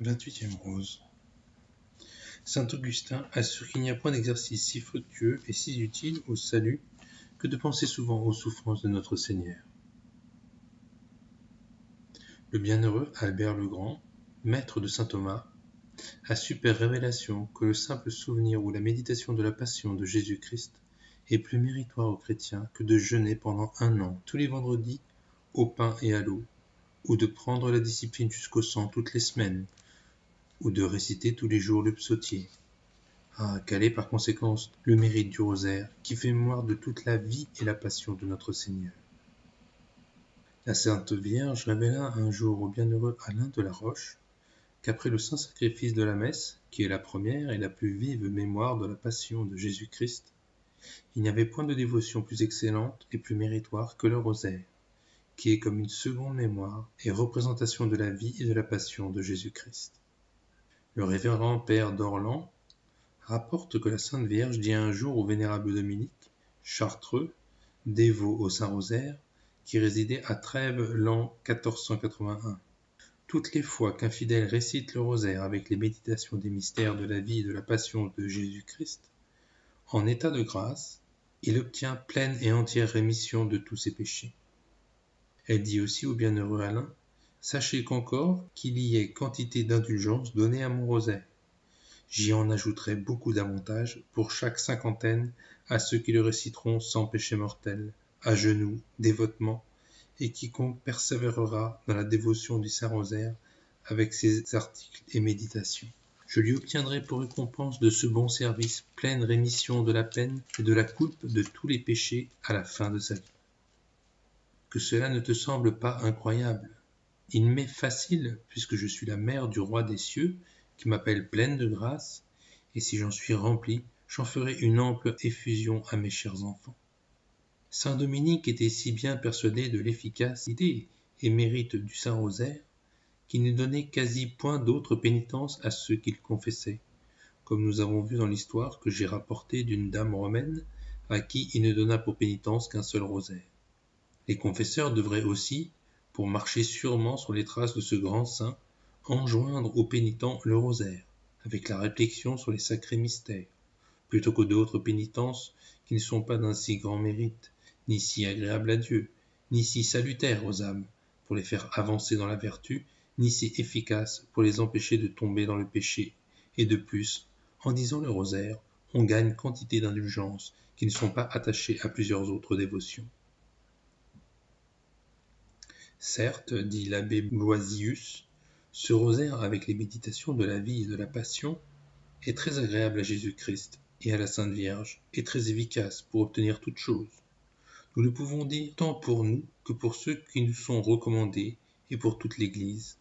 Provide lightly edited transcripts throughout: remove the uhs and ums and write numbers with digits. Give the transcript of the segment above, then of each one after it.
28e rose. Saint Augustin assure qu'il n'y a point d'exercice si fructueux et si utile au salut que de penser souvent aux souffrances de notre Seigneur. Le bienheureux Albert le Grand, maître de saint Thomas, a su par révélation que le simple souvenir ou la méditation de la passion de Jésus-Christ est plus méritoire aux chrétiens que de jeûner pendant 1 an, tous les vendredis, au pain et à l'eau, ou de prendre la discipline jusqu'au sang toutes les semaines, ou de réciter tous les jours le psautier. Ah, quel est par conséquence le mérite du rosaire, qui fait mémoire de toute la vie et la passion de notre Seigneur. La Sainte Vierge révéla un jour au bienheureux Alain de la Roche qu'après le saint sacrifice de la messe, qui est la première et la plus vive mémoire de la passion de Jésus-Christ, il n'y avait point de dévotion plus excellente et plus méritoire que le rosaire, qui est comme une seconde mémoire et représentation de la vie et de la passion de Jésus-Christ. Le révérend père d'Orlan rapporte que la Sainte Vierge dit un jour au vénérable Dominique, chartreux, dévot au Saint-Rosaire, qui résidait à Trèves l'an 1481. Toutes les fois qu'un fidèle récite le rosaire avec les méditations des mystères de la vie et de la passion de Jésus-Christ, en état de grâce, il obtient pleine et entière rémission de tous ses péchés. Elle dit aussi au bienheureux Alain, « Sachez qu'encore qu'il y ait quantité d'indulgence donnée à mon rosaire. J'y en ajouterai beaucoup davantage pour chaque cinquantaine à ceux qui le réciteront sans péché mortel, à genoux, dévotement, et quiconque persévérera dans la dévotion du Saint-Rosaire avec ses articles et méditations. Je lui obtiendrai pour récompense de ce bon service pleine rémission de la peine et de la culpe de tous les péchés à la fin de sa vie. » Que cela ne te semble pas incroyable. Il m'est facile, puisque je suis la mère du roi des cieux, qui m'appelle pleine de grâce, et si j'en suis remplie, j'en ferai une ample effusion à mes chers enfants. Saint Dominique était si bien persuadé de l'efficacité et mérite du Saint-Rosaire qu'il ne donnait quasi point d'autre pénitence à ceux qu'il confessait, comme nous avons vu dans l'histoire que j'ai rapportée d'une dame romaine à qui il ne donna pour pénitence qu'un seul rosaire. Les confesseurs devraient aussi, pour marcher sûrement sur les traces de ce grand saint, enjoindre aux pénitents le rosaire, avec la réflexion sur les sacrés mystères, plutôt que d'autres pénitences qui ne sont pas d'un si grand mérite, ni si agréables à Dieu, ni si salutaires aux âmes, pour les faire avancer dans la vertu, ni si efficaces pour les empêcher de tomber dans le péché. Et de plus, en disant le rosaire, on gagne quantité d'indulgences qui ne sont pas attachées à plusieurs autres dévotions. Certes, dit l'abbé Bloisius, ce rosaire avec les méditations de la vie et de la passion est très agréable à Jésus-Christ et à la Sainte Vierge, et très efficace pour obtenir toutes choses. Nous le pouvons dire tant pour nous que pour ceux qui nous sont recommandés et pour toute l'Église.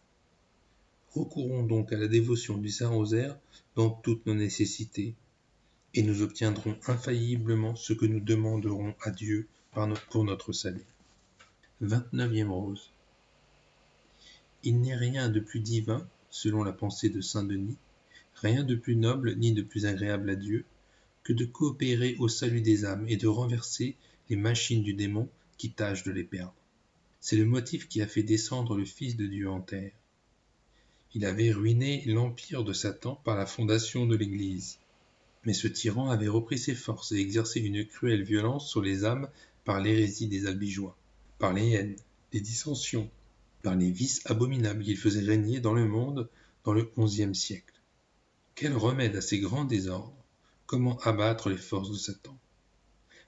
Recourons donc à la dévotion du Saint-Rosaire dans toutes nos nécessités, et nous obtiendrons infailliblement ce que nous demanderons à Dieu pour notre salut. 29e rose. Il n'est rien de plus divin, selon la pensée de saint Denis, rien de plus noble ni de plus agréable à Dieu, que de coopérer au salut des âmes et de renverser les machines du démon qui tâchent de les perdre. C'est le motif qui a fait descendre le Fils de Dieu en terre. Il avait ruiné l'empire de Satan par la fondation de l'Église. Mais ce tyran avait repris ses forces et exercé une cruelle violence sur les âmes par l'hérésie des albigeois, par les haines, les dissensions, par les vices abominables qu'il faisait régner dans le monde dans le XIe siècle. Quel remède à ces grands désordres? Comment abattre les forces de Satan?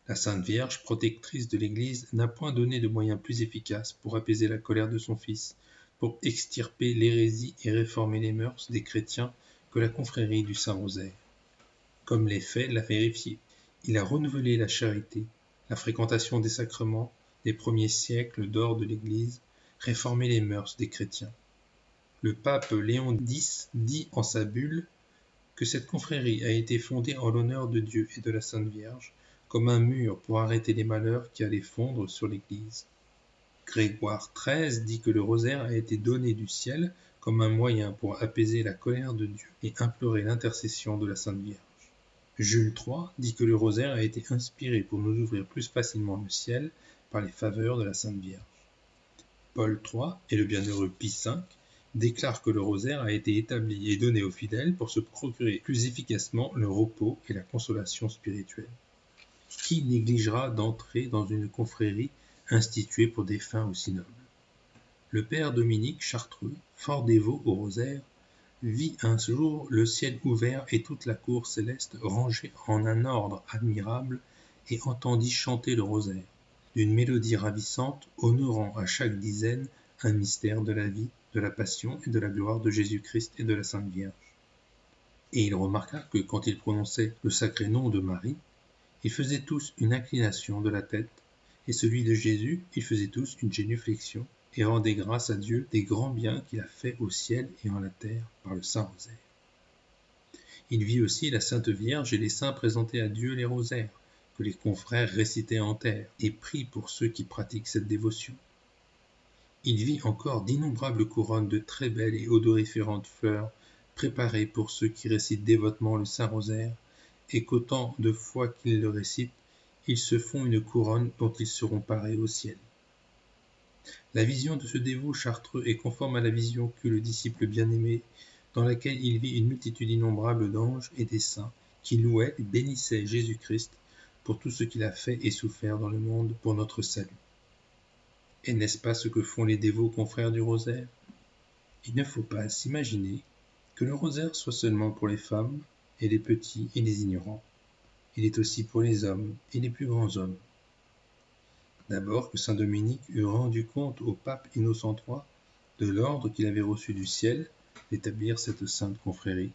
La Sainte Vierge, protectrice de l'Église, n'a point donné de moyens plus efficaces pour apaiser la colère de son Fils, pour extirper l'hérésie et réformer les mœurs des chrétiens que la confrérie du Saint-Rosaire. Comme les faits l'a vérifié, il a renouvelé la charité, la fréquentation des sacrements des premiers siècles d'or de l'Église, réformé les mœurs des chrétiens. Le pape Léon X dit en sa bulle que cette confrérie a été fondée en l'honneur de Dieu et de la Sainte Vierge, comme un mur pour arrêter les malheurs qui allaient fondre sur l'Église. Grégoire XIII dit que le rosaire a été donné du ciel comme un moyen pour apaiser la colère de Dieu et implorer l'intercession de la Sainte Vierge. Jules III dit que le rosaire a été inspiré pour nous ouvrir plus facilement le ciel par les faveurs de la Sainte Vierge. Paul III et le bienheureux Pie V déclare que le rosaire a été établi et donné aux fidèles pour se procurer plus efficacement le repos et la consolation spirituelle. Qui négligera d'entrer dans une confrérie instituée pour des fins aussi nobles? Le père Dominique Chartreux, fort dévot au rosaire, vit un jour le ciel ouvert et toute la cour céleste rangée en un ordre admirable et entendit chanter le rosaire, d'une mélodie ravissante, honorant à chaque dizaine un mystère de la vie, de la passion et de la gloire de Jésus-Christ et de la Sainte Vierge. Et il remarqua que quand ils prononçaient le sacré nom de Marie, ils faisaient tous une inclination de la tête, et celui de Jésus, ils faisaient tous une génuflexion, et rendaient grâce à Dieu des grands biens qu'il a faits au ciel et en la terre par le Saint Rosaire. Il vit aussi la Sainte Vierge et les saints présenter à Dieu les rosaires, que les confrères récitaient en terre, et prient pour ceux qui pratiquent cette dévotion. Il vit encore d'innombrables couronnes de très belles et odoriférantes fleurs, préparées pour ceux qui récitent dévotement le Saint Rosaire, et qu'autant de fois qu'ils le récitent, ils se font une couronne dont ils seront parés au ciel. La vision de ce dévot chartreux est conforme à la vision qu'eut le disciple bien-aimé, dans laquelle il vit une multitude innombrable d'anges et des saints qui louaient et bénissaient Jésus-Christ pour tout ce qu'il a fait et souffert dans le monde pour notre salut. Et n'est-ce pas ce que font les dévots confrères du rosaire? Il ne faut pas s'imaginer que le rosaire soit seulement pour les femmes et les petits et les ignorants. Il est aussi pour les hommes et les plus grands hommes. D'abord que saint Dominique eut rendu compte au pape Innocent III de l'ordre qu'il avait reçu du ciel d'établir cette sainte confrérie.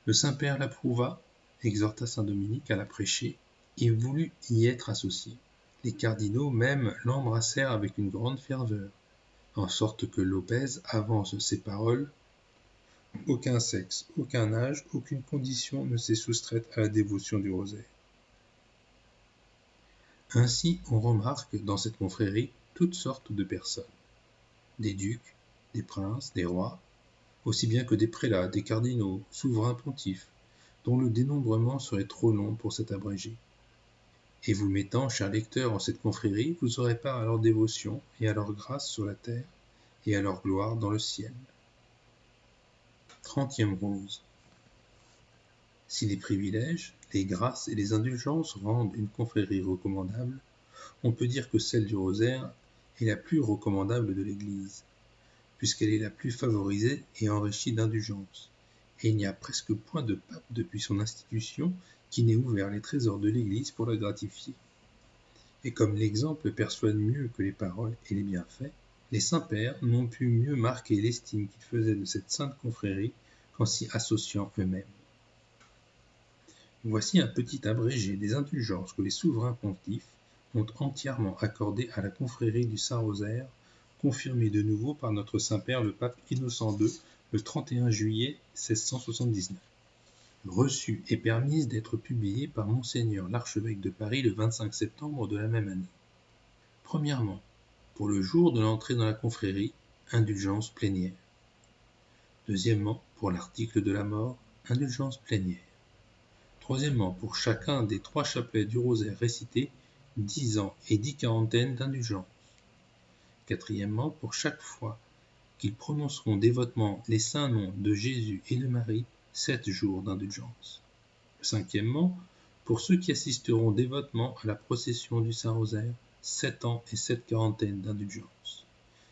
Le Saint-Père l'approuva, exhorta saint Dominique à la prêcher et voulut y être associé. Les cardinaux même l'embrassèrent avec une grande ferveur, en sorte que Lopez avance ces paroles: « Aucun sexe, aucun âge, aucune condition ne s'est soustraite à la dévotion du rosaire. » Ainsi, on remarque dans cette confrérie toutes sortes de personnes, des ducs, des princes, des rois, aussi bien que des prélats, des cardinaux, souverains pontifes, dont le dénombrement serait trop long pour cet abrégé. Et vous mettant, chers lecteurs, en cette confrérie, vous aurez part à leur dévotion et à leur grâce sur la terre et à leur gloire dans le ciel. 30e rose. Si les privilèges, les grâces et les indulgences rendent une confrérie recommandable, on peut dire que celle du rosaire est la plus recommandable de l'Église, puisqu'elle est la plus favorisée et enrichie d'indulgences, et il n'y a presque point de pape depuis son institution qui n'ait ouvert les trésors de l'Église pour la gratifier. Et comme l'exemple persuade mieux que les paroles et les bienfaits, les saints-pères n'ont pu mieux marquer l'estime qu'ils faisaient de cette sainte confrérie qu'en s'y associant eux-mêmes. Voici un petit abrégé des indulgences que les souverains pontifes ont entièrement accordées à la confrérie du Saint-Rosaire, confirmée de nouveau par notre Saint-Père le pape Innocent II le 31 juillet 1679. Reçue et permise d'être publiée par Monseigneur l'archevêque de Paris le 25 septembre de la même année. Premièrement, pour le jour de l'entrée dans la confrérie, indulgence plénière. Deuxièmement, pour l'article de la mort, indulgence plénière. Troisièmement, pour chacun des 3 chapelets du rosaire récités, 10 ans et 10 quarantaines d'indulgence. Quatrièmement, pour chaque fois qu'ils prononceront dévotement les saints noms de Jésus et de Marie, 7 jours d'indulgence. Cinquièmement, pour ceux qui assisteront dévotement à la procession du Saint-Rosaire, 7 ans et 7 quarantaines d'indulgence.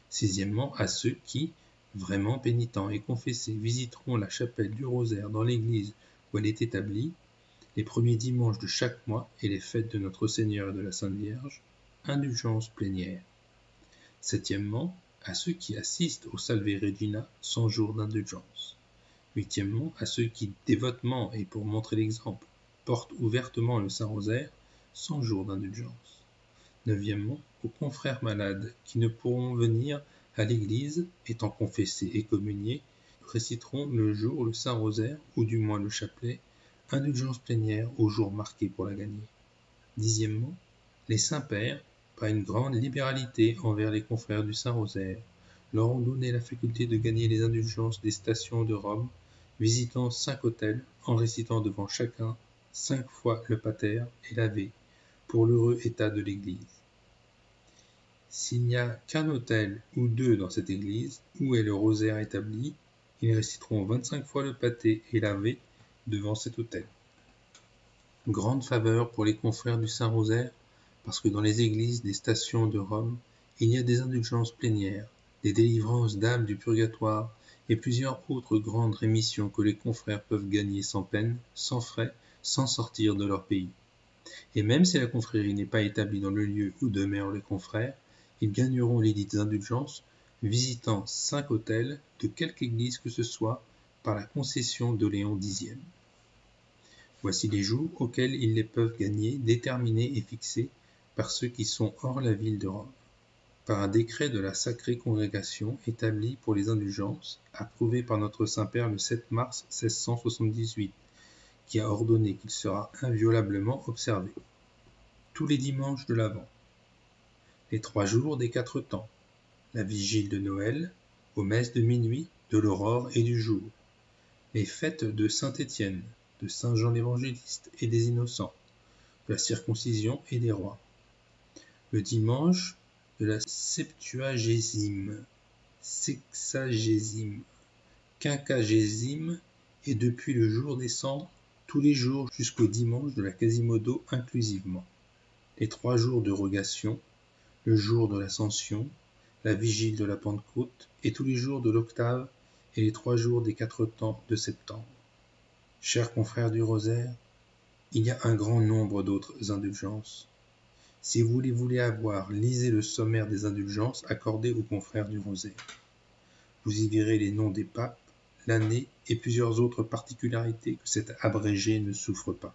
Sixièmement, à ceux qui, vraiment pénitents et confessés, visiteront la chapelle du Rosaire dans l'église où elle est établie, les premiers dimanches de chaque mois et les fêtes de notre Seigneur et de la Sainte Vierge, indulgence plénière. Septièmement, à ceux qui assistent au Salve Regina, 100 jours d'indulgence. Huitièmement, à ceux qui, dévotement et pour montrer l'exemple, portent ouvertement le Saint-Rosaire, 100 jours d'indulgence. Neuvièmement, aux confrères malades qui ne pourront venir à l'église, étant confessés et communiés, réciteront le jour le Saint-Rosaire, ou du moins le chapelet, indulgence plénière au jour marqué pour la gagner. Dixièmement, les saints-pères, par une grande libéralité envers les confrères du Saint-Rosaire, leur ont donné la faculté de gagner les indulgences des stations de Rome, visitant 5 autels, en récitant devant chacun 5 fois le Pater et l'Ave, pour l'heureux état de l'Église. S'il n'y a qu'un autel ou deux dans cette église, où est le rosaire établi, ils réciteront 25 fois le pâté et l'Ave devant cet autel. Grande faveur pour les confrères du Saint-Rosaire, parce que dans les églises des stations de Rome, il y a des indulgences plénières, des délivrances d'âmes du purgatoire et plusieurs autres grandes rémissions que les confrères peuvent gagner sans peine, sans frais, sans sortir de leur pays. Et même si la confrérie n'est pas établie dans le lieu où demeurent les confrères, ils gagneront les dites indulgences visitant 5 autels de quelque église que ce soit par la concession de Léon X. Voici les jours auxquels ils les peuvent gagner, déterminés et fixés par ceux qui sont hors la ville de Rome, par un décret de la Sacrée Congrégation établi pour les indulgences, approuvé par notre Saint-Père le 7 mars 1678, qui a ordonné qu'il sera inviolablement observé. Tous les dimanches de l'Avent, les 3 jours des 4 temps, la vigile de Noël, aux messes de minuit, de l'aurore et du jour, les fêtes de Saint-Étienne, de Saint Jean l'Évangéliste et des Innocents, de la circoncision et des rois, le dimanche de la Septuagésime, Sexagésime, Quinquagésime et depuis le jour des cendres, tous les jours jusqu'au dimanche de la Quasimodo inclusivement, les 3 jours de rogation, le jour de l'Ascension, la vigile de la Pentecôte et tous les jours de l'octave et les 3 jours des 4 temps de septembre. Chers confrères du Rosaire, il y a un grand nombre d'autres indulgences. Si vous les voulez avoir, lisez le sommaire des indulgences accordées aux confrères du Rosaire. Vous y verrez les noms des papes, l'année et plusieurs autres particularités que cet abrégé ne souffre pas.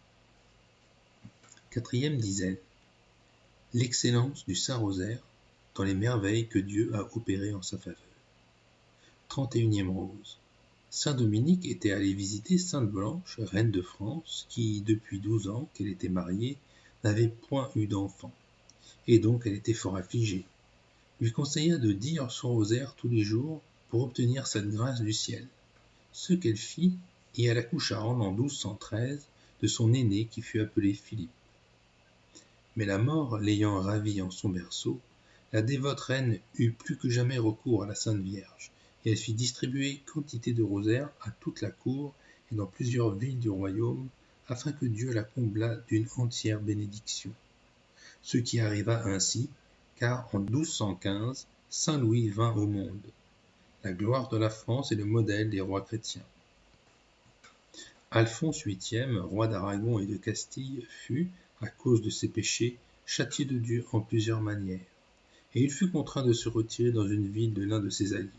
4e dizaine. L'excellence du Saint-Rosaire dans les merveilles que Dieu a opérées en sa faveur. 31e rose. Saint Dominique était allé visiter Sainte Blanche, reine de France, qui, depuis 12 ans qu'elle était mariée, n'avait point eu d'enfant, et donc elle était fort affligée. Lui conseilla de dire son rosaire tous les jours pour obtenir cette grâce du ciel. Ce qu'elle fit, et elle accoucha en l'an 1213 de son aîné qui fut appelé Philippe. Mais la mort l'ayant ravie en son berceau, la dévote reine eut plus que jamais recours à la Sainte Vierge, et elle fit distribuer quantité de rosaires à toute la cour et dans plusieurs villes du royaume, afin que Dieu la comblât d'une entière bénédiction. Ce qui arriva ainsi, car en 1215, Saint Louis vint au monde. La gloire de la France est le modèle des rois chrétiens. Alphonse VIII, roi d'Aragon et de Castille, fut, à cause de ses péchés, châtié de Dieu en plusieurs manières, et il fut contraint de se retirer dans une ville de l'un de ses alliés.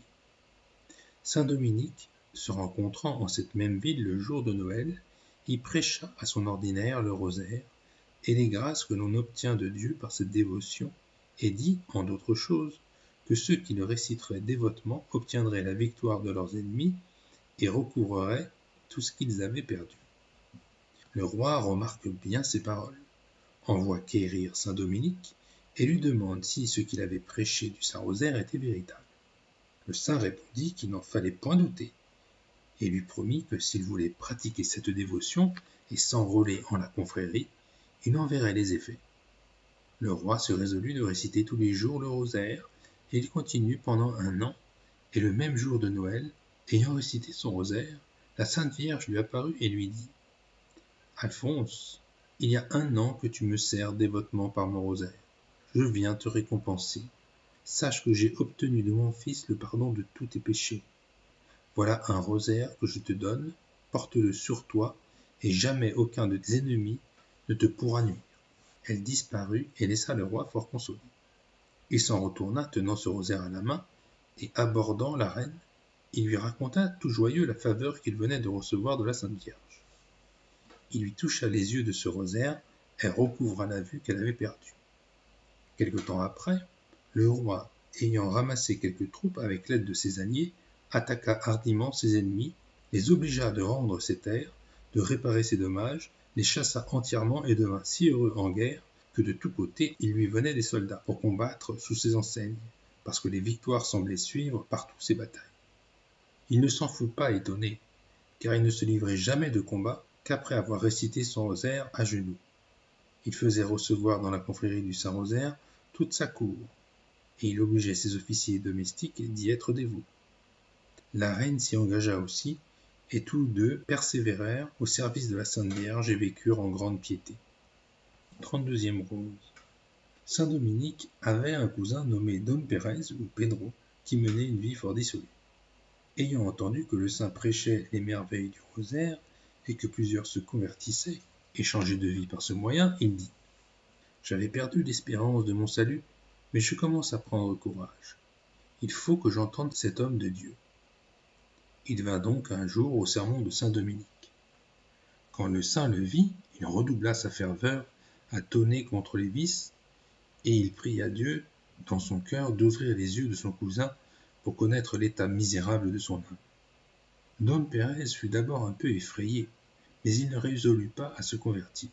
Saint Dominique, se rencontrant en cette même ville le jour de Noël, y prêcha à son ordinaire le rosaire et les grâces que l'on obtient de Dieu par cette dévotion, et dit, en d'autres choses, que ceux qui le réciteraient dévotement obtiendraient la victoire de leurs ennemis et recouvreraient tout ce qu'ils avaient perdu. Le roi remarque bien ces paroles, envoie quérir Saint Dominique et lui demande si ce qu'il avait prêché du Saint-Rosaire était véritable. Le saint répondit qu'il n'en fallait point douter, et lui promit que s'il voulait pratiquer cette dévotion et s'enrôler en la confrérie, il en verrait les effets. Le roi se résolut de réciter tous les jours le rosaire, et il continue pendant 1 an, et le même jour de Noël, ayant récité son rosaire, la Sainte Vierge lui apparut et lui dit « Alphonse, il y a 1 an que tu me sers dévotement par mon rosaire. Je viens te récompenser. Sache que j'ai obtenu de mon Fils le pardon de tous tes péchés. Voilà un rosaire que je te donne, porte-le sur toi, et jamais aucun de tes ennemis ne te pourra nuire. » Elle disparut et laissa le roi fort consolé. Il s'en retourna tenant ce rosaire à la main, et abordant la reine, il lui raconta tout joyeux la faveur qu'il venait de recevoir de la Sainte Vierge. Il lui toucha les yeux de ce rosaire, elle recouvra la vue qu'elle avait perdue. Quelque temps après, le roi, ayant ramassé quelques troupes avec l'aide de ses alliés, attaqua hardiment ses ennemis, les obligea de rendre ses terres, de réparer ses dommages, les chassa entièrement et devint si heureux en guerre que de tous côtés il lui venait des soldats pour combattre sous ses enseignes, parce que les victoires semblaient suivre partout ses batailles. Il ne s'en fut pas étonné, car il ne se livrait jamais de combat qu'après avoir récité son rosaire à genoux. Il faisait recevoir dans la confrérie du Saint-Rosaire toute sa cour, et il obligeait ses officiers domestiques d'y être dévots. La reine s'y engagea aussi, et tous deux persévérèrent au service de la Sainte Vierge et vécurent en grande piété. 32e rose. Saint Dominique avait un cousin nommé Don Pérez ou Pedro, qui menait une vie fort dissolue. Ayant entendu que le saint prêchait les merveilles du rosaire et que plusieurs se convertissaient et changeaient de vie par ce moyen, il dit « J'avais perdu l'espérance de mon salut, mais je commence à prendre courage. Il faut que j'entende cet homme de Dieu. » Il vint donc un jour au sermon de saint Dominique. Quand le saint le vit, il redoubla sa ferveur à tonner contre les vices, et il pria Dieu dans son cœur d'ouvrir les yeux de son cousin pour connaître l'état misérable de son âme. Don Pérez fut d'abord un peu effrayé, mais il ne résolut pas à se convertir.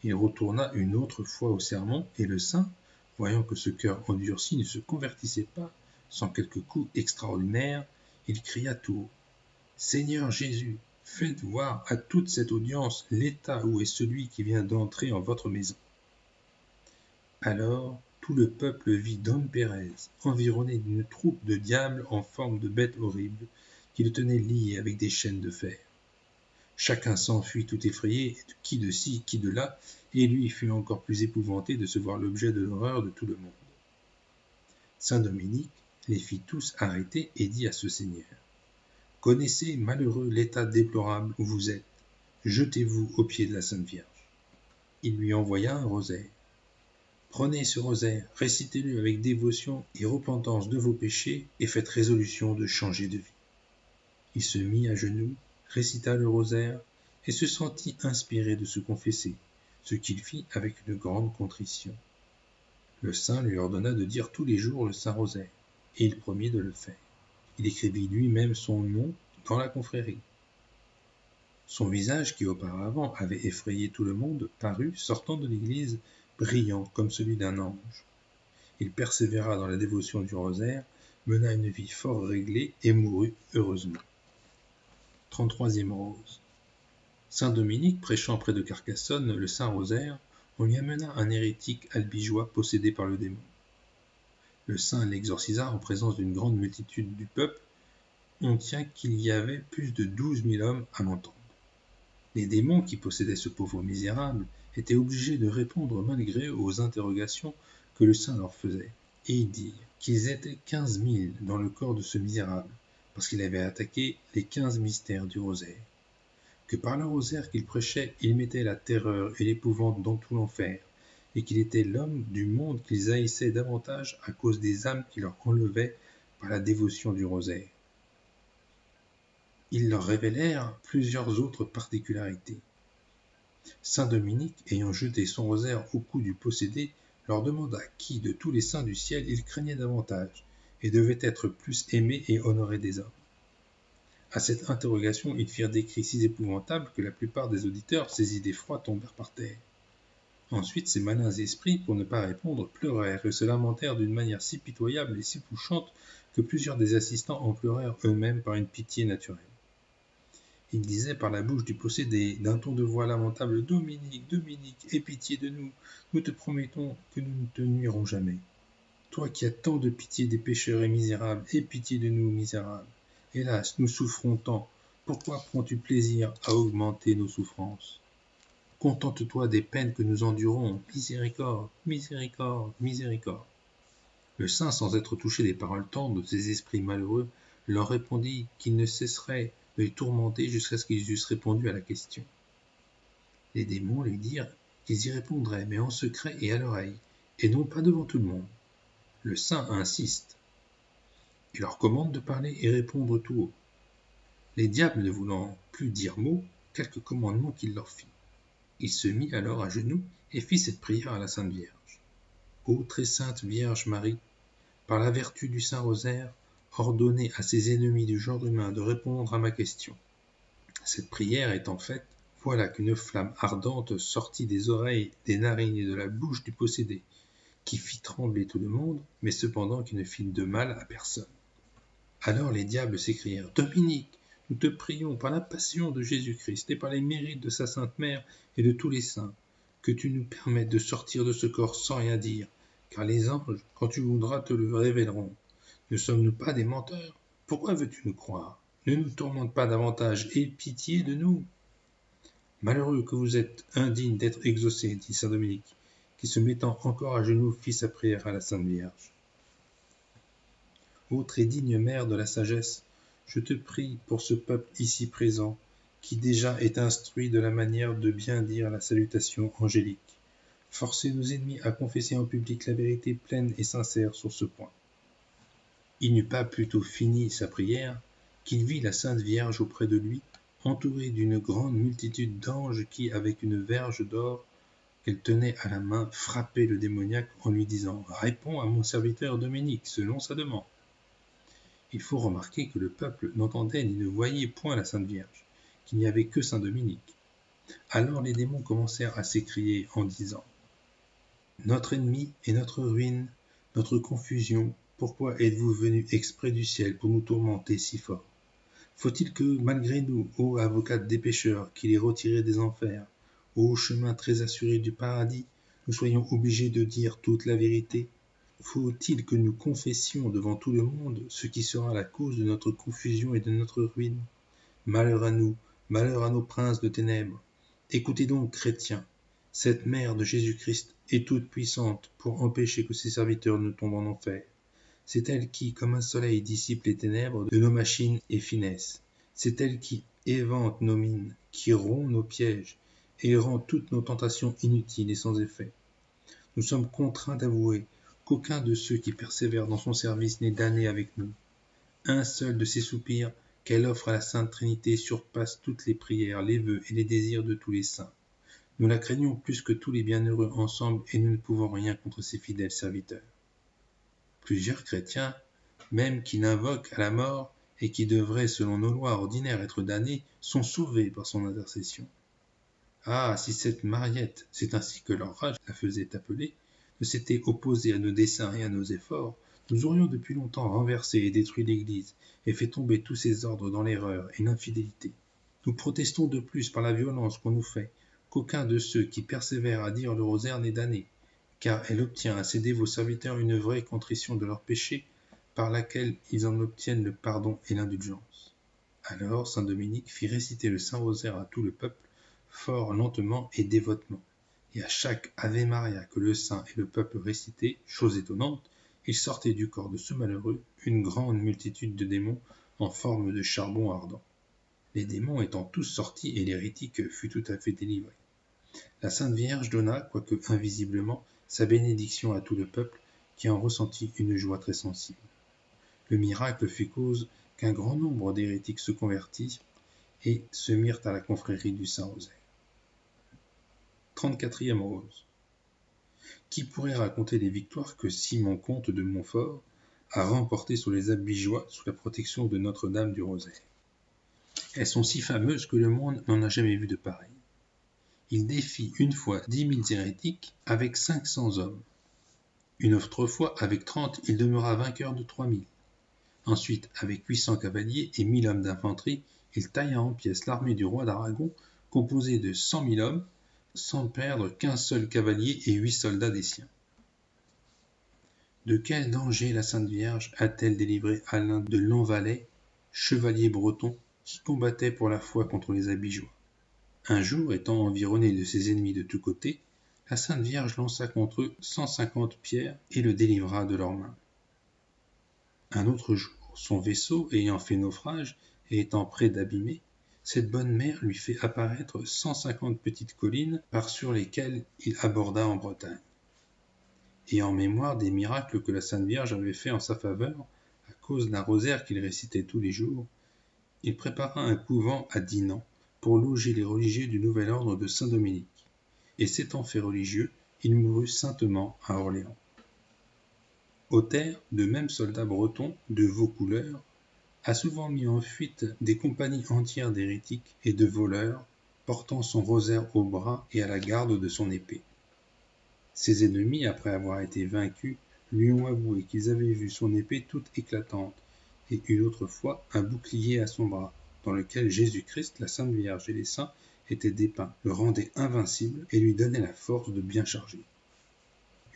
Il retourna une autre fois au sermon, et le saint, voyant que ce cœur endurci ne se convertissait pas sans quelque coup extraordinaire, il cria tout haut « Seigneur Jésus, faites voir à toute cette audience l'état où est celui qui vient d'entrer en votre maison. » Alors tout le peuple vit Don Pérez environné d'une troupe de diables en forme de bêtes horribles qui le tenaient lié avec des chaînes de fer. Chacun s'enfuit tout effrayé, qui de ci, qui de là, et lui fut encore plus épouvanté de se voir l'objet de l'horreur de tout le monde. Saint Dominique les fit tous arrêter et dit à ce seigneur « Connaissez, malheureux, l'état déplorable où vous êtes. Jetez-vous aux pieds de la Sainte Vierge. » Il lui envoya un rosaire. « Prenez ce rosaire, récitez-le avec dévotion et repentance de vos péchés et faites résolution de changer de vie. » Il se mit à genoux, récita le rosaire et se sentit inspiré de se confesser, ce qu'il fit avec une grande contrition. Le saint lui ordonna de dire tous les jours le saint rosaire, et il promit de le faire. Il écrivit lui-même son nom dans la confrérie. Son visage, qui auparavant avait effrayé tout le monde, parut, sortant de l'église, brillant comme celui d'un ange. Il persévéra dans la dévotion du rosaire, mena une vie fort réglée et mourut heureusement. 33e rose. Saint Dominique, prêchant près de Carcassonne le saint rosaire, on lui amena un hérétique albigeois possédé par le démon. Le saint l'exorcisa en présence d'une grande multitude du peuple. On tient qu'il y avait plus de 12 000 hommes à l'entendre. Les démons qui possédaient ce pauvre misérable étaient obligés de répondre malgré eux aux interrogations que le saint leur faisait, et ils dirent qu'ils étaient 15 000 dans le corps de ce misérable, parce qu'il avait attaqué les 15 mystères du rosaire, que par le rosaire qu'il prêchait, il mettait la terreur et l'épouvante dans tout l'enfer, et qu'il était l'homme du monde qu'ils haïssaient davantage à cause des âmes qu'il leur enlevait par la dévotion du rosaire. Ils leur révélèrent plusieurs autres particularités. Saint Dominique, ayant jeté son rosaire au cou du possédé, leur demanda qui de tous les saints du ciel il craignait davantage, et devait être plus aimé et honoré des hommes. À cette interrogation, ils firent des cris si épouvantables que la plupart des auditeurs, saisis d'effroi, tombèrent par terre. Ensuite, ces malins esprits, pour ne pas répondre, pleurèrent et se lamentèrent d'une manière si pitoyable et si touchante que plusieurs des assistants en pleurèrent eux-mêmes par une pitié naturelle. Ils disaient par la bouche du possédé, d'un ton de voix lamentable, « Dominique, Dominique, aie pitié de nous, nous te promettons que nous ne te nuirons jamais. Toi qui as tant de pitié des pécheurs et misérables, aie pitié de nous, misérables. Hélas, nous souffrons tant, pourquoi prends-tu plaisir à augmenter nos souffrances? Contente-toi des peines que nous endurons, miséricorde, miséricorde, miséricorde. » Le saint, sans être touché des paroles tendres de ces esprits malheureux, leur répondit qu'il ne cesserait de les tourmenter jusqu'à ce qu'ils eussent répondu à la question. Les démons lui dirent qu'ils y répondraient, mais en secret et à l'oreille, et non pas devant tout le monde. Le saint insiste. Il leur commande de parler et répondre tout haut. Les diables ne voulant plus dire mot, quelques commandements qu'il leur fit. Il se mit alors à genoux et fit cette prière à la Sainte Vierge. Ô très sainte Vierge Marie, par la vertu du Saint Rosaire, ordonnez à ces ennemis du genre humain de répondre à ma question. Cette prière étant faite, voilà qu'une flamme ardente sortit des oreilles, des narines et de la bouche du possédé, qui fit trembler tout le monde, mais cependant qui ne fit de mal à personne. Alors les diables s'écrièrent « Dominique, nous te prions par la passion de Jésus-Christ et par les mérites de sa Sainte Mère et de tous les saints, que tu nous permettes de sortir de ce corps sans rien dire, car les anges, quand tu voudras, te le révéleront. Ne sommes-nous pas des menteurs? Pourquoi veux-tu nous croire? Ne nous tourmente pas davantage, aie pitié de nous. Malheureux que vous êtes, indigne d'être exaucé, dit saint Dominique, qui se mettant encore à genoux fit sa prière à la Sainte Vierge. Ô très digne mère de la sagesse, je te prie pour ce peuple ici présent, qui déjà est instruit de la manière de bien dire la salutation angélique. Forcez nos ennemis à confesser en public la vérité pleine et sincère sur ce point. Il n'eut pas plutôt fini sa prière qu'il vit la Sainte Vierge auprès de lui, entourée d'une grande multitude d'anges qui, avec une verge d'or qu'elle tenait à la main, frappaient le démoniaque en lui disant « Réponds à mon serviteur Dominique selon sa demande ». Il faut remarquer que le peuple n'entendait ni ne voyait point la Sainte Vierge, qu'il n'y avait que saint Dominique. Alors les démons commencèrent à s'écrier en disant « Notre ennemi et notre ruine, notre confusion, pourquoi êtes-vous venus exprès du ciel pour nous tourmenter si fort? Faut-il que, malgré nous, ô avocate des pécheurs, qui les retirez des enfers, ô chemin très assuré du paradis, nous soyons obligés de dire toute la vérité? Faut-il que nous confessions devant tout le monde ce qui sera la cause de notre confusion et de notre ruine? Malheur à nous, malheur à nos princes de ténèbres. Écoutez donc, chrétiens, cette mère de Jésus-Christ est toute puissante pour empêcher que ses serviteurs ne tombent en enfer. C'est elle qui, comme un soleil, dissipe les ténèbres de nos machines et finesses. C'est elle qui évente nos mines, qui rompt nos pièges, et rend toutes nos tentations inutiles et sans effet. Nous sommes contraints d'avouer qu'aucun de ceux qui persévèrent dans son service n'est damné avec nous. Un seul de ces soupirs qu'elle offre à la Sainte Trinité surpasse toutes les prières, les vœux et les désirs de tous les saints. Nous la craignons plus que tous les bienheureux ensemble et nous ne pouvons rien contre ses fidèles serviteurs. Plusieurs chrétiens, même qui l'invoquent à la mort et qui devraient, selon nos lois ordinaires, être damnés, sont sauvés par son intercession. Ah, si cette Mariette, c'est ainsi que leur rage la faisait appeler, ne s'était opposée à nos desseins et à nos efforts, nous aurions depuis longtemps renversé et détruit l'Église et fait tomber tous ses ordres dans l'erreur et l'infidélité. Nous protestons de plus par la violence qu'on nous fait qu'aucun de ceux qui persévèrent à dire le rosaire n'est damné, car elle obtient à ses dévots serviteurs une vraie contrition de leurs péchés, par laquelle ils en obtiennent le pardon et l'indulgence. Alors saint Dominique fit réciter le Saint-Rosaire à tout le peuple, fort lentement et dévotement, et à chaque Ave Maria que le saint et le peuple récitaient, chose étonnante, il sortait du corps de ce malheureux une grande multitude de démons en forme de charbon ardent. Les démons étant tous sortis et l'hérétique fut tout à fait délivré. La Sainte Vierge donna, quoique invisiblement, sa bénédiction à tout le peuple, qui en ressentit une joie très sensible. Le miracle fut cause qu'un grand nombre d'hérétiques se convertissent et se mirent à la confrérie du Saint-Rosaire. 34e rose. Qui pourrait raconter les victoires que Simon comte de Montfort a remportées sur les Albigeois sous la protection de Notre-Dame du Rosaire? Elles sont si fameuses que le monde n'en a jamais vu de pareilles. Il défie une fois 10 000 hérétiques avec 500 hommes. Une autre fois, avec 30, il demeura vainqueur de 3 000. Ensuite, avec 800 cavaliers et 1000 hommes d'infanterie, il tailla en pièces l'armée du roi d'Aragon, composée de 100 000 hommes, sans perdre qu'un seul cavalier et 8 soldats des siens. De quel danger la Sainte Vierge a-t-elle délivré Alain de Lanvalet, chevalier breton, qui combattait pour la foi contre les Albigeois? Un jour, étant environné de ses ennemis de tous côtés, la Sainte Vierge lança contre eux 150 pierres et le délivra de leurs mains. Un autre jour, son vaisseau ayant fait naufrage et étant près d'abîmer, cette bonne mère lui fait apparaître 150 petites collines par sur lesquelles il aborda en Bretagne. Et en mémoire des miracles que la Sainte Vierge avait faits en sa faveur, à cause d'un rosaire qu'il récitait tous les jours, il prépara un couvent à Dinan pour loger les religieux du nouvel ordre de Saint-Dominique, et s'étant fait religieux, il mourut saintement à Orléans. Otter, de même soldat breton de Vaucouleurs, a souvent mis en fuite des compagnies entières d'hérétiques et de voleurs, portant son rosaire au bras et à la garde de son épée. Ses ennemis, après avoir été vaincus, lui ont avoué qu'ils avaient vu son épée toute éclatante, et une autre fois un bouclier à son bras, dans lequel Jésus-Christ, la Sainte Vierge et les saints étaient dépeints, le rendaient invincible et lui donnaient la force de bien charger.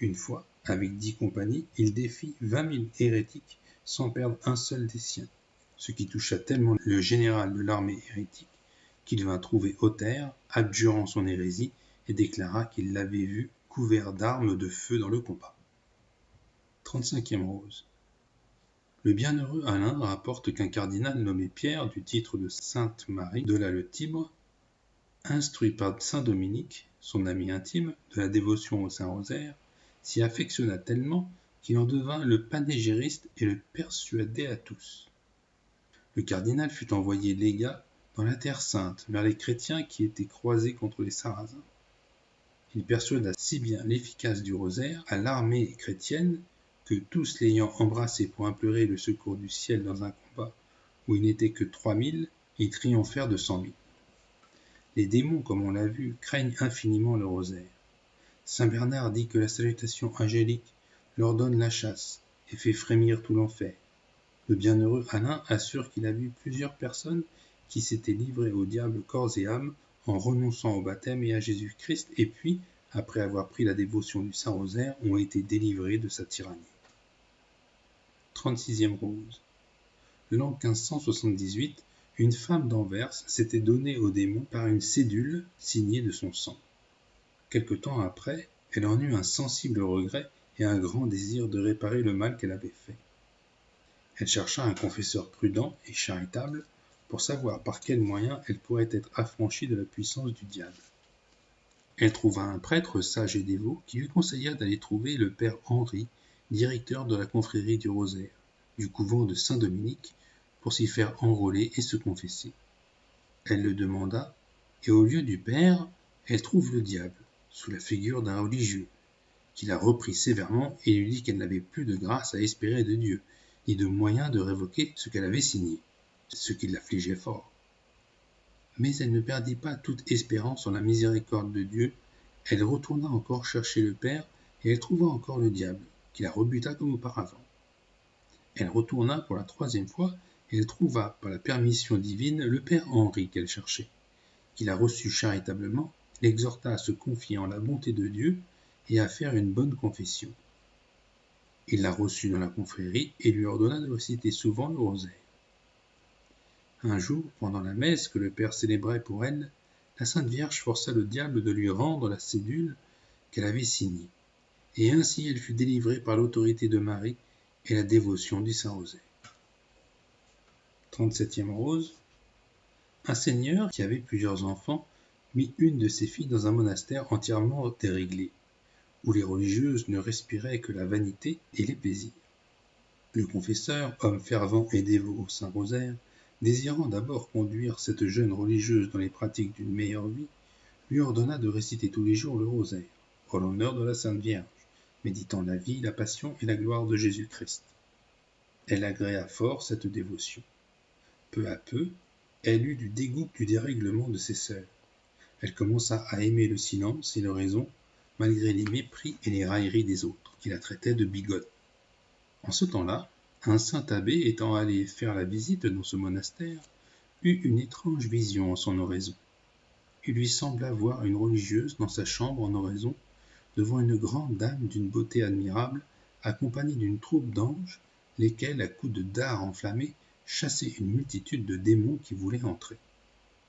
Une fois, Avec 10 compagnies, il défie 20 000 hérétiques sans perdre un seul des siens, ce qui toucha tellement le général de l'armée hérétique qu'il vint trouver Othère, abjurant son hérésie, et déclara qu'il l'avait vu couvert d'armes de feu dans le combat. 35e rose. Le bienheureux Alain rapporte qu'un cardinal nommé Pierre, du titre de Sainte Marie de la Le Tibre, instruit par saint Dominique, son ami intime, de la dévotion au Saint-Rosaire, s'y affectionna tellement qu'il en devint le panégyriste et le persuadait à tous. Le cardinal fut envoyé légat dans la Terre Sainte vers les chrétiens qui étaient croisés contre les Sarrasins. Il persuada si bien l'efficace du rosaire à l'armée chrétienne que tous l'ayant embrassé pour implorer le secours du ciel dans un combat où il n'était que 3000, ils triomphèrent de 100 000. Les démons, comme on l'a vu, craignent infiniment le rosaire. Saint Bernard dit que la salutation angélique leur donne la chasse et fait frémir tout l'enfer. Le bienheureux Alain assure qu'il a vu plusieurs personnes qui s'étaient livrées au diable corps et âme en renonçant au baptême et à Jésus-Christ, et puis, après avoir pris la dévotion du Saint-Rosaire, ont été délivrés de sa tyrannie. 36e rose. L'an 1578, une femme d'Anvers s'était donnée au démon par une cédule signée de son sang. Quelque temps après, elle en eut un sensible regret et un grand désir de réparer le mal qu'elle avait fait. Elle chercha un confesseur prudent et charitable pour savoir par quels moyens elle pourrait être affranchie de la puissance du diable. Elle trouva un prêtre sage et dévot qui lui conseilla d'aller trouver le père Henri, directeur de la confrérie du Rosaire, du couvent de Saint-Dominique, pour s'y faire enrôler et se confesser. Elle le demanda, et au lieu du père, elle trouve le diable, sous la figure d'un religieux, qui la reprit sévèrement et lui dit qu'elle n'avait plus de grâce à espérer de Dieu, ni de moyen de révoquer ce qu'elle avait signé, ce qui l'affligeait fort. Mais elle ne perdit pas toute espérance en la miséricorde de Dieu. Elle retourna encore chercher le père, et elle trouva encore le diable, qui la rebuta comme auparavant. Elle retourna pour la 3e fois, et elle trouva, par la permission divine, le père Henri qu'elle cherchait, qui la reçut charitablement, l'exhorta à se confier en la bonté de Dieu et à faire une bonne confession. Il la reçut dans la confrérie et lui ordonna de réciter souvent le rosaire. Un jour, pendant la messe que le père célébrait pour elle, la Sainte Vierge força le diable de lui rendre la cédule qu'elle avait signée, et ainsi elle fut délivrée par l'autorité de Marie et la dévotion du Saint-Rosaire. 37e rose. Un seigneur qui avait plusieurs enfants mit une de ses filles dans un monastère entièrement déréglé, où les religieuses ne respiraient que la vanité et les plaisirs. Le confesseur, homme fervent et dévot au Saint-Rosaire, désirant d'abord conduire cette jeune religieuse dans les pratiques d'une meilleure vie, lui ordonna de réciter tous les jours le rosaire, en l'honneur de la Sainte Vierge, méditant la vie, la passion et la gloire de Jésus-Christ. Elle agréa fort cette dévotion. Peu à peu, elle eut du dégoût du dérèglement de ses sœurs. Elle commença à aimer le silence et l'oraison, malgré les mépris et les railleries des autres, qui la traitaient de bigote. En ce temps-là, un saint abbé étant allé faire la visite dans ce monastère, eut une étrange vision en son oraison. Il lui sembla voir une religieuse dans sa chambre en oraison, devant une grande dame d'une beauté admirable, accompagnée d'une troupe d'anges, lesquels, à coups de dards enflammés, chassaient une multitude de démons qui voulaient entrer.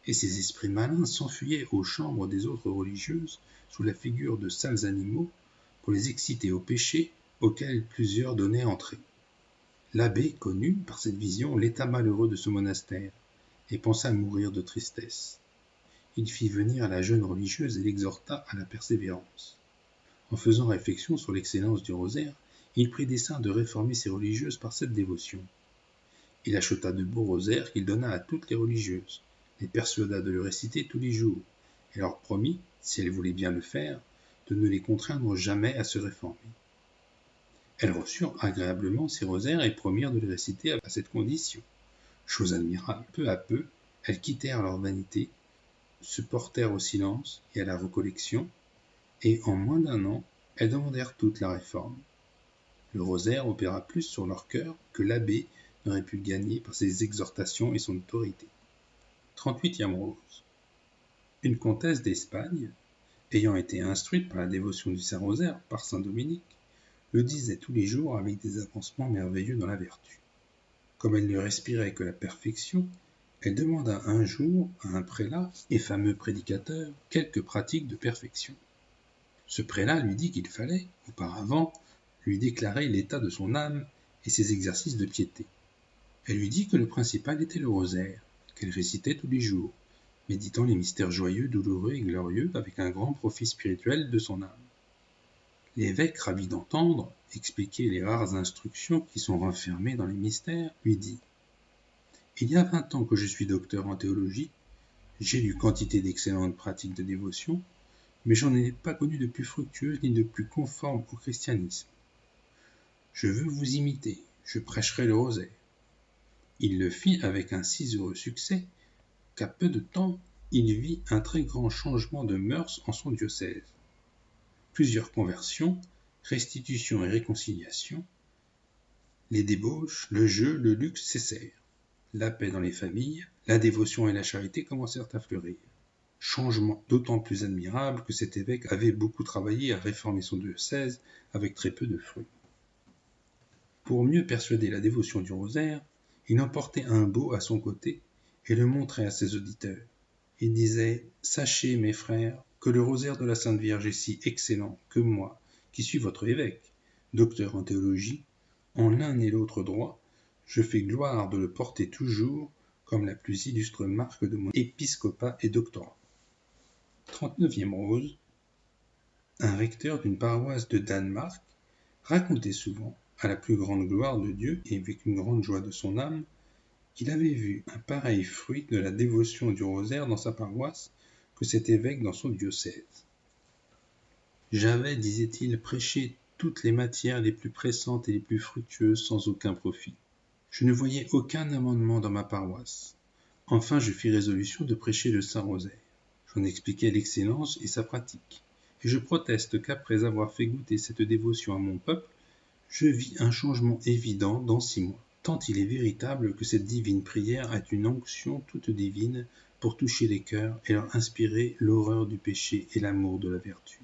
Et ces esprits malins s'enfuyaient aux chambres des autres religieuses sous la figure de sales animaux pour les exciter au péché auquel plusieurs donnaient entrée. L'abbé connut par cette vision l'état malheureux de ce monastère et pensa mourir de tristesse. Il fit venir la jeune religieuse et l'exhorta à la persévérance. En faisant réflexion sur l'excellence du rosaire, il prit dessein de réformer ces religieuses par cette dévotion. Il acheta de beaux rosaires qu'il donna à toutes les religieuses, les persuada de le réciter tous les jours, et leur promit, si elles voulaient bien le faire, de ne les contraindre jamais à se réformer. Elles reçurent agréablement ces rosaires et promirent de les réciter à cette condition. Chose admirable, peu à peu, elles quittèrent leur vanité, se portèrent au silence et à la recollection, et en moins d'1 an, elles demandèrent toute la réforme. Le rosaire opéra plus sur leur cœur que l'abbé n'aurait pu gagner par ses exhortations et son autorité. 38e rose. Une comtesse d'Espagne, ayant été instruite par la dévotion du Saint-Rosaire par saint Dominique, le disait tous les jours avec des avancements merveilleux dans la vertu. Comme elle ne respirait que la perfection, elle demanda un jour à un prélat et fameux prédicateur quelques pratiques de perfection. Ce prélat lui dit qu'il fallait, auparavant, lui déclarer l'état de son âme et ses exercices de piété. Elle lui dit que le principal était le rosaire, qu'elle récitait tous les jours, méditant les mystères joyeux, douloureux et glorieux avec un grand profit spirituel de son âme. L'évêque, ravi d'entendre expliquer les rares instructions qui sont renfermées dans les mystères, lui dit « Il y a 20 ans que je suis docteur en théologie, j'ai lu quantité d'excellentes pratiques de dévotion, mais j'en ai pas connu de plus fructueuse ni de plus conforme au christianisme. Je veux vous imiter, je prêcherai le rosaire. » Il le fit avec un si heureux succès qu'à peu de temps, il vit un très grand changement de mœurs en son diocèse. Plusieurs conversions, restitutions et réconciliations, les débauches, le jeu, le luxe cessèrent. La paix dans les familles, la dévotion et la charité commencèrent à fleurir. Changement d'autant plus admirable que cet évêque avait beaucoup travaillé à réformer son diocèse avec très peu de fruits. Pour mieux persuader la dévotion du rosaire, il emportait un beau à son côté et le montrait à ses auditeurs. Il disait « Sachez, mes frères, que le rosaire de la Sainte Vierge est si excellent que moi, qui suis votre évêque, docteur en théologie, en l'un et l'autre droit, je fais gloire de le porter toujours comme la plus illustre marque de mon épiscopat et doctorat. » 39e rose. Un recteur d'une paroisse de Danemark racontait souvent, à la plus grande gloire de Dieu et avec une grande joie de son âme, qu'il avait vu un pareil fruit de la dévotion du rosaire dans sa paroisse que cet évêque dans son diocèse. J'avais, disait-il, prêché toutes les matières les plus pressantes et les plus fructueuses sans aucun profit. Je ne voyais aucun amendement dans ma paroisse. Enfin, je fis résolution de prêcher le Saint-Rosaire. J'en expliquai l'excellence et sa pratique. Et je proteste qu'après avoir fait goûter cette dévotion à mon peuple, je vis un changement évident dans 6 mois. Tant il est véritable que cette divine prière a une onction toute divine pour toucher les cœurs et leur inspirer l'horreur du péché et l'amour de la vertu.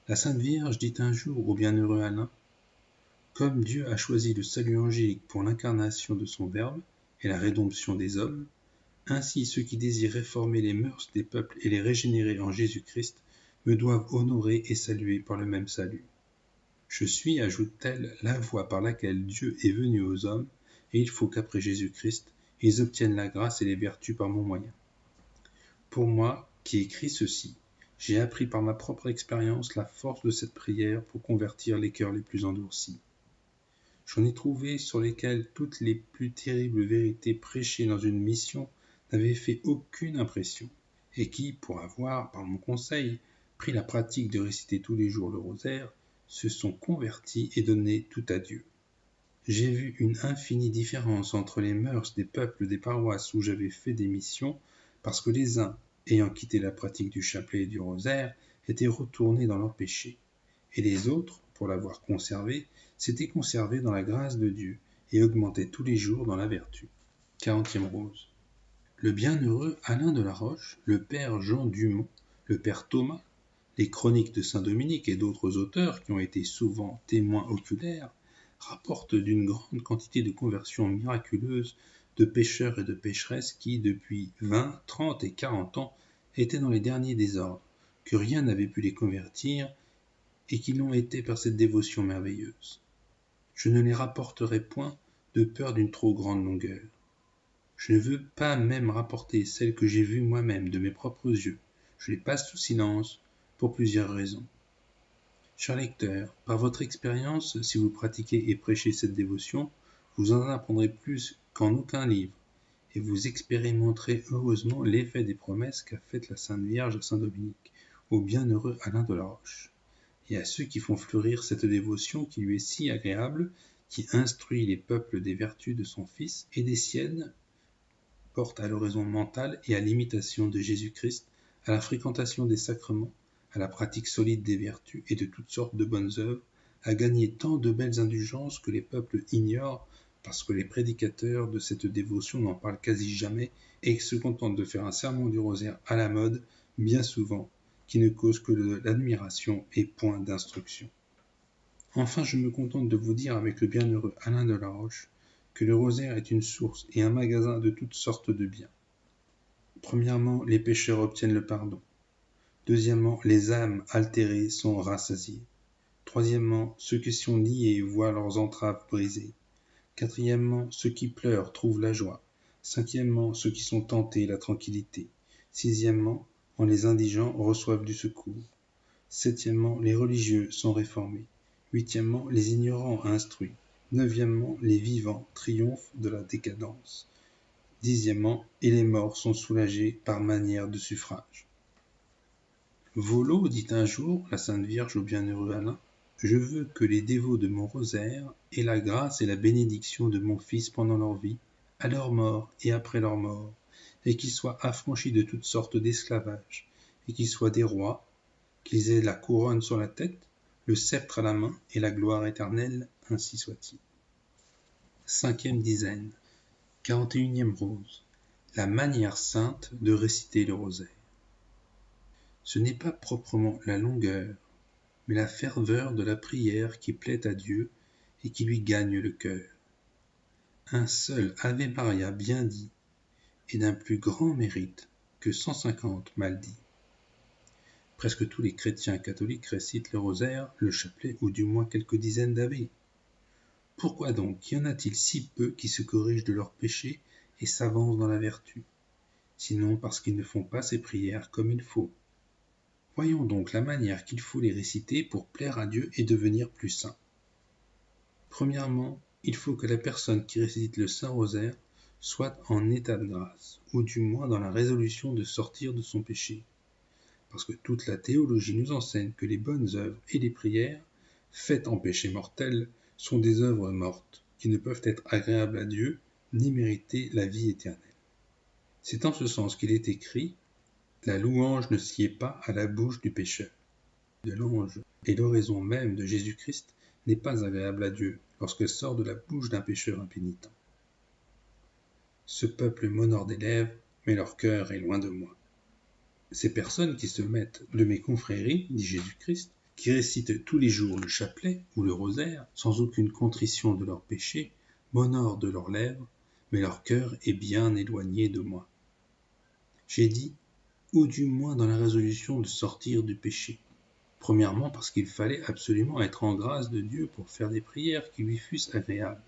La Sainte Vierge dit un jour au bienheureux Alain « Comme Dieu a choisi le salut angélique pour l'incarnation de son Verbe et la rédemption des hommes, ainsi ceux qui désirent réformer les mœurs des peuples et les régénérer en Jésus-Christ me doivent honorer et saluer par le même salut. Je suis, ajoute-t-elle, la voie par laquelle Dieu est venu aux hommes, et il faut qu'après Jésus-Christ, ils obtiennent la grâce et les vertus par mon moyen. Pour moi, qui écris ceci, j'ai appris par ma propre expérience la force de cette prière pour convertir les cœurs les plus endurcis. J'en ai trouvé sur lesquels toutes les plus terribles vérités prêchées dans une mission n'avaient fait aucune impression, et qui, pour avoir, par mon conseil, pris la pratique de réciter tous les jours le rosaire, se sont convertis et donné tout à Dieu. J'ai vu une infinie différence entre les mœurs des peuples des paroisses où j'avais fait des missions, parce que les uns, ayant quitté la pratique du chapelet et du rosaire, étaient retournés dans leurs péchés, et les autres, pour l'avoir conservé, s'étaient conservés dans la grâce de Dieu et augmentaient tous les jours dans la vertu. 40e rose. Le bienheureux Alain de la Roche, le père Jean Dumont, le père Thomas, les chroniques de saint Dominique et d'autres auteurs qui ont été souvent témoins oculaires rapportent d'une grande quantité de conversions miraculeuses de pécheurs et de pécheresses qui, depuis 20, 30 et 40 ans, étaient dans les derniers désordres, que rien n'avait pu les convertir et qui l'ont été par cette dévotion merveilleuse. Je ne les rapporterai point de peur d'une trop grande longueur. Je ne veux pas même rapporter celles que j'ai vues moi-même de mes propres yeux. Je les passe sous silence, pour plusieurs raisons. Chers lecteurs, par votre expérience, si vous pratiquez et prêchez cette dévotion, vous en apprendrez plus qu'en aucun livre, et vous expérimenterez heureusement l'effet des promesses qu'a faites la Sainte Vierge à Saint Dominique, au bienheureux Alain de la Roche, et à ceux qui font fleurir cette dévotion qui lui est si agréable, qui instruit les peuples des vertus de son Fils et des siennes, porte à l'oraison mentale et à l'imitation de Jésus-Christ, à la fréquentation des sacrements, à la pratique solide des vertus et de toutes sortes de bonnes œuvres, à gagner tant de belles indulgences que les peuples ignorent parce que les prédicateurs de cette dévotion n'en parlent quasi jamais et se contentent de faire un sermon du rosaire à la mode, bien souvent, qui ne cause que de l'admiration et point d'instruction. Enfin, je me contente de vous dire avec le bienheureux Alain de la Roche que le rosaire est une source et un magasin de toutes sortes de biens. Premièrement, les pécheurs obtiennent le pardon. Deuxièmement, les âmes altérées sont rassasiées. Troisièmement, ceux qui sont liés voient leurs entraves brisées. Quatrièmement, ceux qui pleurent trouvent la joie. Cinquièmement, ceux qui sont tentés la tranquillité. Sixièmement, en les indigents reçoivent du secours. Septièmement, les religieux sont réformés. Huitièmement, les ignorants instruits. Neuvièmement, les vivants triomphent de la décadence. Dixièmement, et les morts sont soulagés par manière de suffrage. Volo dit un jour, la Sainte Vierge au bienheureux Alain, « Je veux que les dévots de mon rosaire aient la grâce et la bénédiction de mon Fils pendant leur vie, à leur mort et après leur mort, et qu'ils soient affranchis de toutes sortes d'esclavage, et qu'ils soient des rois, qu'ils aient la couronne sur la tête, le sceptre à la main et la gloire éternelle, ainsi soit-il. » Cinquième dizaine, 41e rose. La manière sainte de réciter le rosaire. Ce n'est pas proprement la longueur, mais la ferveur de la prière qui plaît à Dieu et qui lui gagne le cœur. Un seul Ave Maria bien dit est d'un plus grand mérite que 150 mal dits. Presque tous les chrétiens catholiques récitent le rosaire, le chapelet ou du moins quelques dizaines d'Ave. Pourquoi donc y en a-t-il si peu qui se corrigent de leurs péchés et s'avancent dans la vertu? Sinon parce qu'ils ne font pas ces prières comme il faut. Voyons donc la manière qu'il faut les réciter pour plaire à Dieu et devenir plus saint. Premièrement, il faut que la personne qui récite le Saint-Rosaire soit en état de grâce, ou du moins dans la résolution de sortir de son péché. Parce que toute la théologie nous enseigne que les bonnes œuvres et les prières, faites en péché mortel, sont des œuvres mortes, qui ne peuvent être agréables à Dieu, ni mériter la vie éternelle. C'est en ce sens qu'il est écrit « La louange ne sied pas à la bouche du pécheur ». De l'ange et l'oraison même de Jésus-Christ n'est pas agréable à Dieu lorsqu'elle sort de la bouche d'un pécheur impénitent. Ce peuple m'honore des lèvres, mais leur cœur est loin de moi. Ces personnes qui se mettent de mes confréries, dit Jésus-Christ, qui récitent tous les jours le chapelet ou le rosaire, sans aucune contrition de leurs péchés, m'honorent de leurs lèvres, mais leur cœur est bien éloigné de moi. J'ai dit, ou du moins dans la résolution de sortir du péché. Premièrement parce qu'il fallait absolument être en grâce de Dieu pour faire des prières qui lui fussent agréables.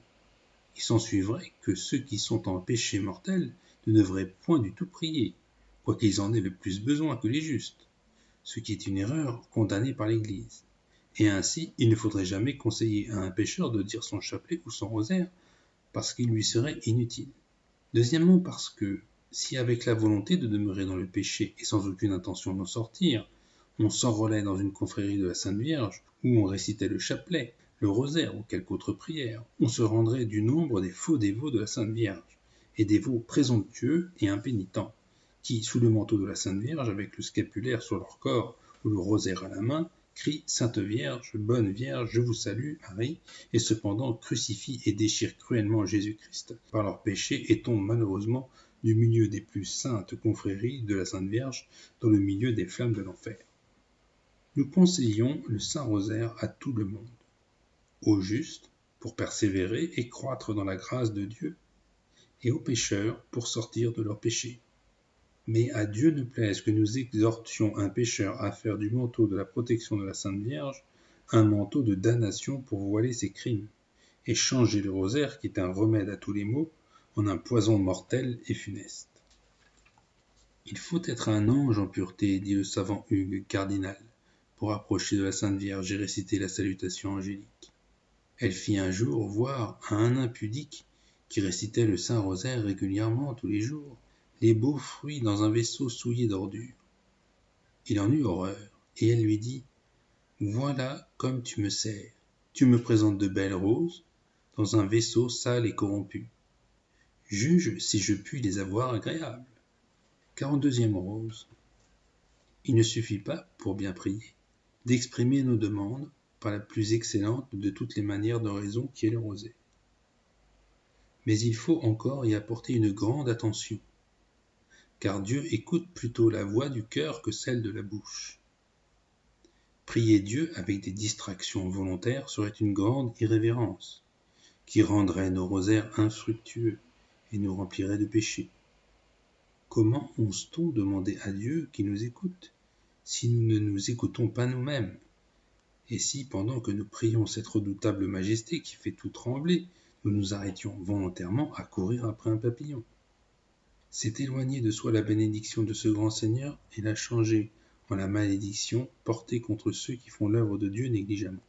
Il s'ensuivrait que ceux qui sont en péché mortel ne devraient point du tout prier, quoiqu'ils en aient le plus besoin que les justes, ce qui est une erreur condamnée par l'Église. Et ainsi, il ne faudrait jamais conseiller à un pécheur de dire son chapelet ou son rosaire, parce qu'il lui serait inutile. Deuxièmement parce que, si avec la volonté de demeurer dans le péché et sans aucune intention d'en sortir, on s'enrôlait dans une confrérie de la Sainte Vierge, où on récitait le chapelet, le rosaire ou quelque autre prière, on se rendrait du nombre des faux dévots de la Sainte Vierge, et dévots présomptueux et impénitents, qui, sous le manteau de la Sainte Vierge, avec le scapulaire sur leur corps ou le rosaire à la main, crient « Sainte Vierge, bonne Vierge, je vous salue, Marie », et cependant crucifient et déchirent cruellement Jésus-Christ par leurs péchés et tombent malheureusement du milieu des plus saintes confréries de la Sainte Vierge dans le milieu des flammes de l'enfer. Nous conseillons le Saint-Rosaire à tout le monde, aux justes pour persévérer et croître dans la grâce de Dieu, et aux pécheurs pour sortir de leurs péchés. Mais à Dieu ne plaise que nous exhortions un pécheur à faire du manteau de la protection de la Sainte Vierge un manteau de damnation pour voiler ses crimes, et changer le rosaire, qui est un remède à tous les maux, en un poison mortel et funeste. Il faut être un ange en pureté, dit le savant Hugues, cardinal, pour approcher de la Sainte Vierge et réciter la salutation angélique. Elle fit un jour voir à un impudique qui récitait le Saint-Rosaire régulièrement tous les jours, les beaux fruits dans un vaisseau souillé d'ordures. Il en eut horreur, et elle lui dit « Voilà comme tu me sers. Tu me présentes de belles roses dans un vaisseau sale et corrompu. Juge si je puis les avoir agréables. » 42e rose. Il ne suffit pas, pour bien prier, d'exprimer nos demandes par la plus excellente de toutes les manières d'oraison qui est le rosaire. Mais il faut encore y apporter une grande attention, car Dieu écoute plutôt la voix du cœur que celle de la bouche. Prier Dieu avec des distractions volontaires serait une grande irrévérence, qui rendrait nos rosaires infructueux et nous remplirait de péchés. Comment ose-t-on demander à Dieu qu'il nous écoute, si nous ne nous écoutons pas nous-mêmes? Et si, pendant que nous prions cette redoutable majesté qui fait tout trembler, nous nous arrêtions volontairement à courir après un papillon? C'est éloigner de soi la bénédiction de ce grand Seigneur et la changer en la malédiction portée contre ceux qui font l'œuvre de Dieu négligemment.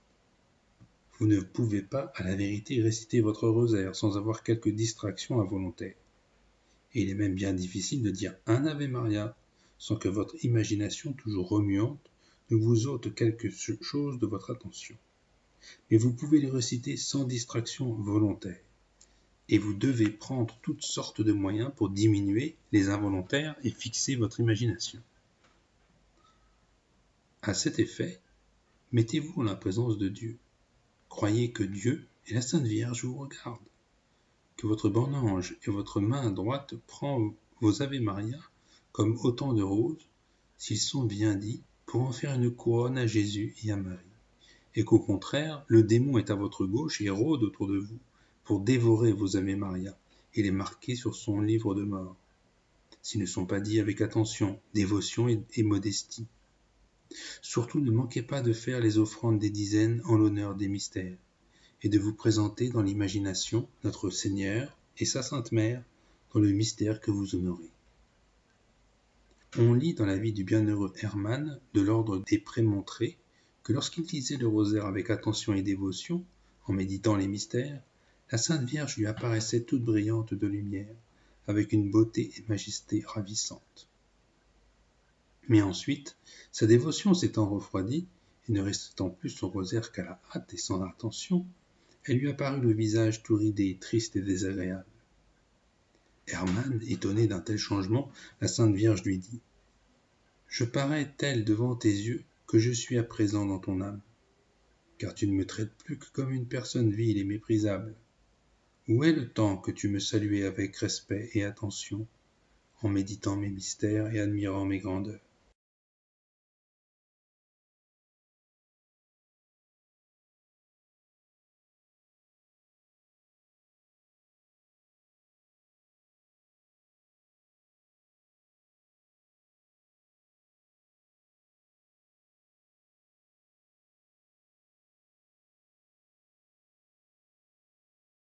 Vous ne pouvez pas, à la vérité, réciter votre rosaire sans avoir quelque distraction involontaire. Et il est même bien difficile de dire un Ave Maria sans que votre imagination, toujours remuante, ne vous ôte quelque chose de votre attention. Mais vous pouvez les réciter sans distraction volontaire. Et vous devez prendre toutes sortes de moyens pour diminuer les involontaires et fixer votre imagination. À cet effet, mettez-vous en la présence de Dieu. Croyez que Dieu et la Sainte Vierge vous regardent, que votre bon ange et votre main droite prend vos Ave Maria comme autant de roses, s'ils sont bien dits, pour en faire une couronne à Jésus et à Marie, et qu'au contraire, le démon est à votre gauche et rôde autour de vous, pour dévorer vos Ave Maria et les marquer sur son livre de mort, s'ils ne sont pas dits avec attention, dévotion et modestie. Surtout ne manquez pas de faire les offrandes des dizaines en l'honneur des mystères, et de vous présenter dans l'imagination notre Seigneur et sa Sainte Mère dans le mystère que vous honorez. On lit dans la vie du bienheureux Hermann de l'ordre des Prémontrés que lorsqu'il lisait le rosaire avec attention et dévotion, en méditant les mystères, la Sainte Vierge lui apparaissait toute brillante de lumière, avec une beauté et majesté ravissantes. Mais ensuite, sa dévotion s'étant refroidie, et ne restant plus son rosaire qu'à la hâte et sans attention, elle lui apparut le visage tout ridé, triste et désagréable. Hermann, étonné d'un tel changement, la Sainte Vierge lui dit : « Je parais telle devant tes yeux que je suis à présent dans ton âme, car tu ne me traites plus que comme une personne vile et méprisable. Où est le temps que tu me saluais avec respect et attention, en méditant mes mystères et admirant mes grandeurs ?